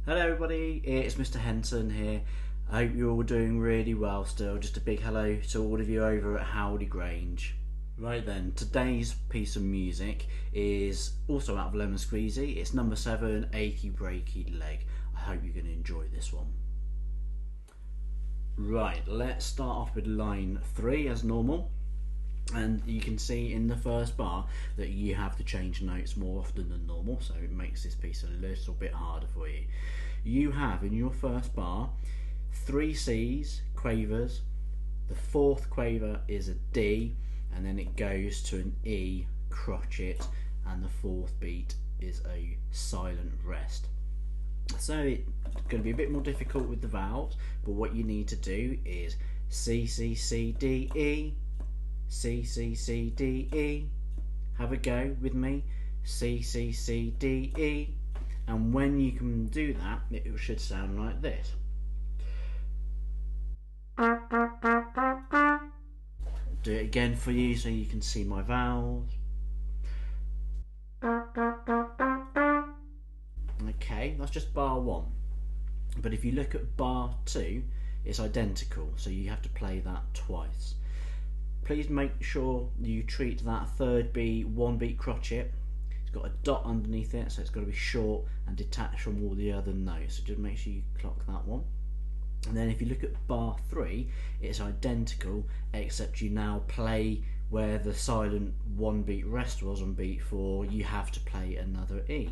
Hello everybody, it's Mr. Henson here. I hope you're all doing really well still. Just a big hello to all of you over at Howley, Grange. Right then, today's piece of music is also out of Lemon Squeezy. It's number 7, Achy, Breaky, Leg. I hope you're going to enjoy this one. Right, let's start off with line 3 as normal. And you can see in the first bar that you have to change notes more often than normal, so it makes this piece a little bit harder for you. You have in your first bar 3 C's, quavers, the 4th quaver is a D, and then it goes to an E, crotchet, and the 4th beat is a silent rest. So it's going to be a bit more difficult with the vowels, but what you need to do is C, C, C, D, E, C, C, C, D, E. Have a go with me. C, C, C, D, E. And when you can do that, it should sound like this. Do it again for you so you can see my vowels. Okay, that's just bar 1. But if you look at bar 2, it's identical, so you have to play that twice. Please make sure you treat that 3rd beat 1 beat crotchet. It's got a dot underneath it, so it's got to be short and detached from all the other notes. So just make sure you clock that one. And then if you look at bar 3, it's identical, except you now play where the silent 1 beat rest was on beat 4, you have to play another E.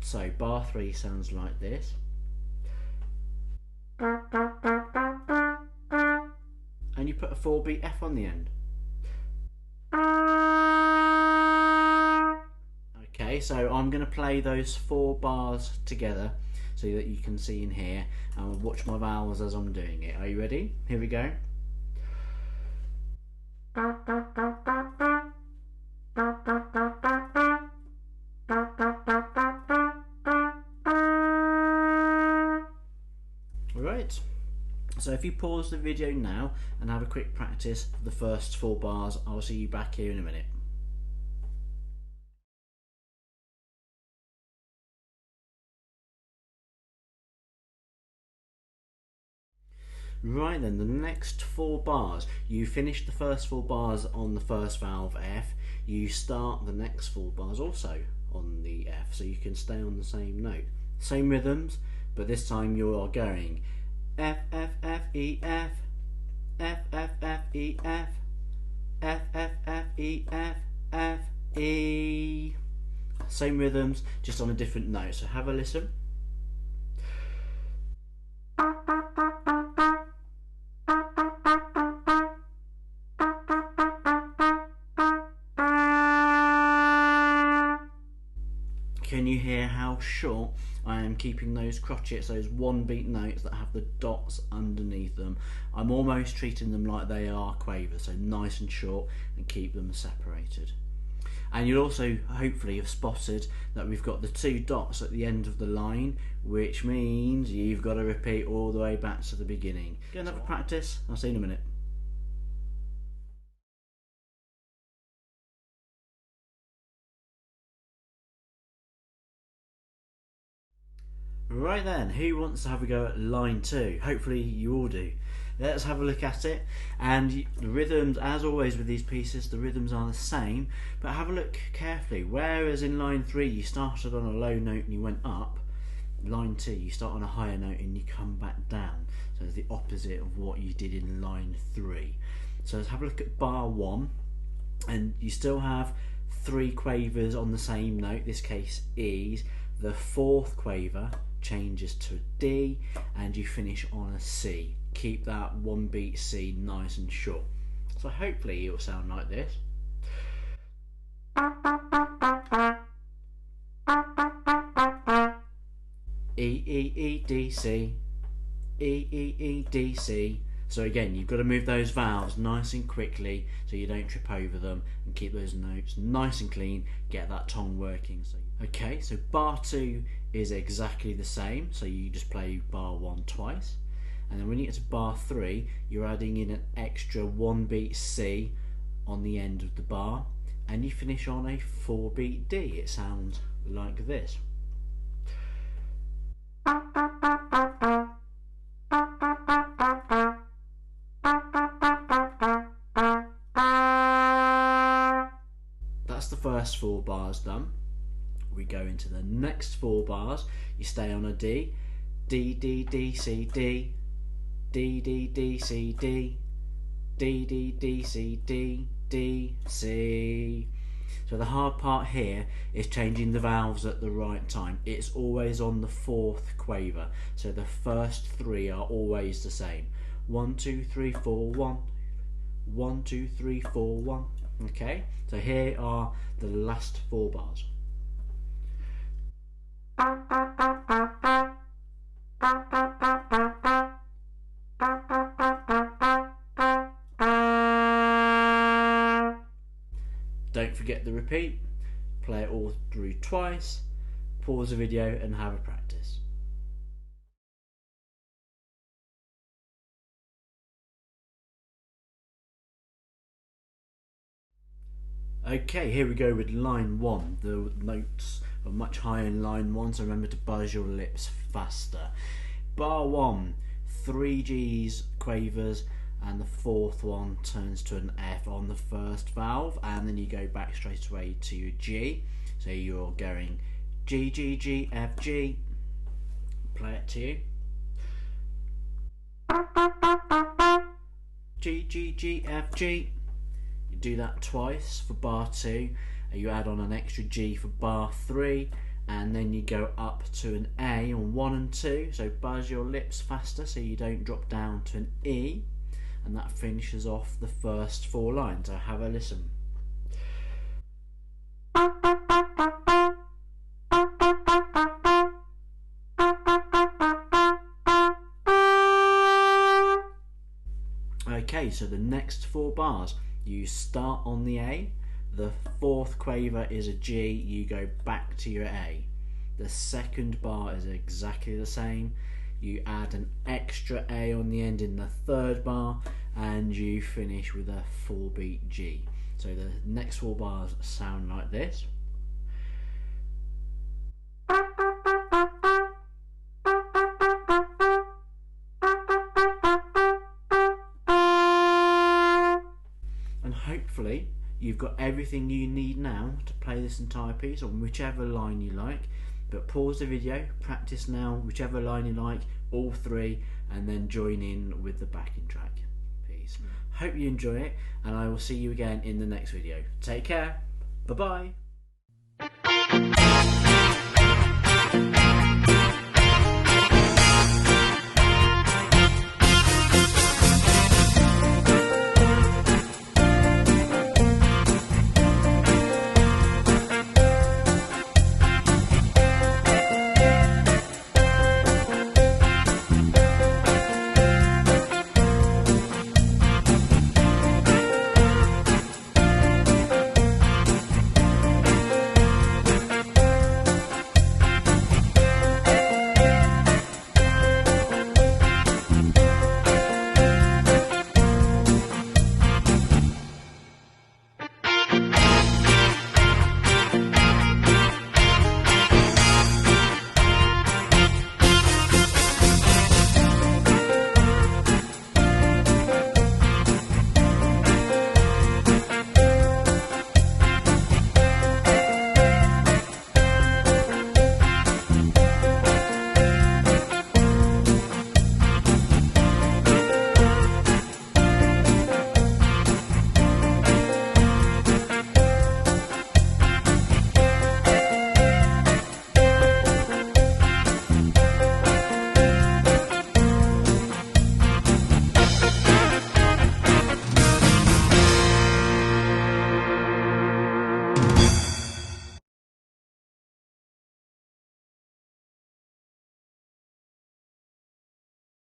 So bar 3 sounds like this. And you put a 4 beat F on the end. Okay, so I'm going to play those 4 bars together so that you can see in here, and watch my vowels as I'm doing it. Are you ready? Here we go. Right. So if you pause the video now and have a quick practice of the first 4 bars, I'll see you back here in a minute. Right then, the next 4 bars, you finish the first 4 bars on the first vowel F, you start the next 4 bars also on the F, so you can stay on the same note. Same rhythms, but this time you are going F, F, F, E, F, F, F, F, E, F, F, F, F, E, F, F, E. Same rhythms, just on a different note, so have a listen. Can you hear how short I am keeping those crotchets, those 1 beat notes that have the dots underneath them? I'm almost treating them like they are quavers, so nice and short, and keep them separated. And you'll also hopefully have spotted that we've got the 2 dots at the end of the line, which means you've got to repeat all the way back to the beginning. Go and have a practice. I'll see you in a minute. Right then, who wants to have a go at line 2? Hopefully you all do. Let's have a look at it, and the rhythms, as always with these pieces, the rhythms are the same, but have a look carefully. Whereas in line 3 you started on a low note and you went up, line 2 you start on a higher note and you come back down. So it's the opposite of what you did in line 3. So let's have a look at bar 1, and you still have 3 quavers on the same note, this case E's. The 4th quaver changes to a D, and you finish on a C. Keep that 1 beat C nice and short. So hopefully it will sound like this. E, E, E, D, C. E, E, E, D, C. So again, you've got to move those vowels nice and quickly so you don't trip over them, and keep those notes nice and clean, get that tongue working. Okay, so bar 2 is exactly the same, so you just play bar 1 twice, and then when you get to bar 3 you're adding in an extra 1 beat C on the end of the bar, and you finish on a 4 beat D. It sounds like this. That's the first 4 bars done. We go into the next 4 bars. You stay on a D, D, D, D, C, D, D, D, D, C, D, D, D, D, C, D, D, C. So the hard part here is changing the valves at the right time. It's always on the 4th quaver, so the first 3 are always the same. 1, 2, 3, 4, 1. 1, 2, 3, 4, 1. Okay, so here are the last 4 bars. Don't forget the repeat. Play it all through twice. Pause the video and have a practice. Okay, here we go with line 1. The notes are much higher in line 1, so remember to buzz your lips faster. Bar 1, 3 G's quavers, and the 4th one turns to an F on the first valve, and then you go back straight away to G. So you're going G, G, G, F, G. Play it to you. G, G, G, F, G. You do that twice for bar 2, and you add on an extra G for bar 3, and then you go up to an A on 1 and 2, so buzz your lips faster so you don't drop down to an E, and that finishes off the first 4 lines. So have a listen. Okay, so the next 4 bars, you start on the A, the 4th quaver is a G, you go back to your A. The 2nd bar is exactly the same, you add an extra A on the end in the 3rd bar, and you finish with a 4-beat G. So the next 4 bars sound like this. And hopefully you've got everything you need now to play this entire piece on whichever line you like. But pause the video, practice now whichever line you like, all 3, and then join in with the backing track. Peace. Hope you enjoy it, and I will see you again in the next video. Take care. Bye bye.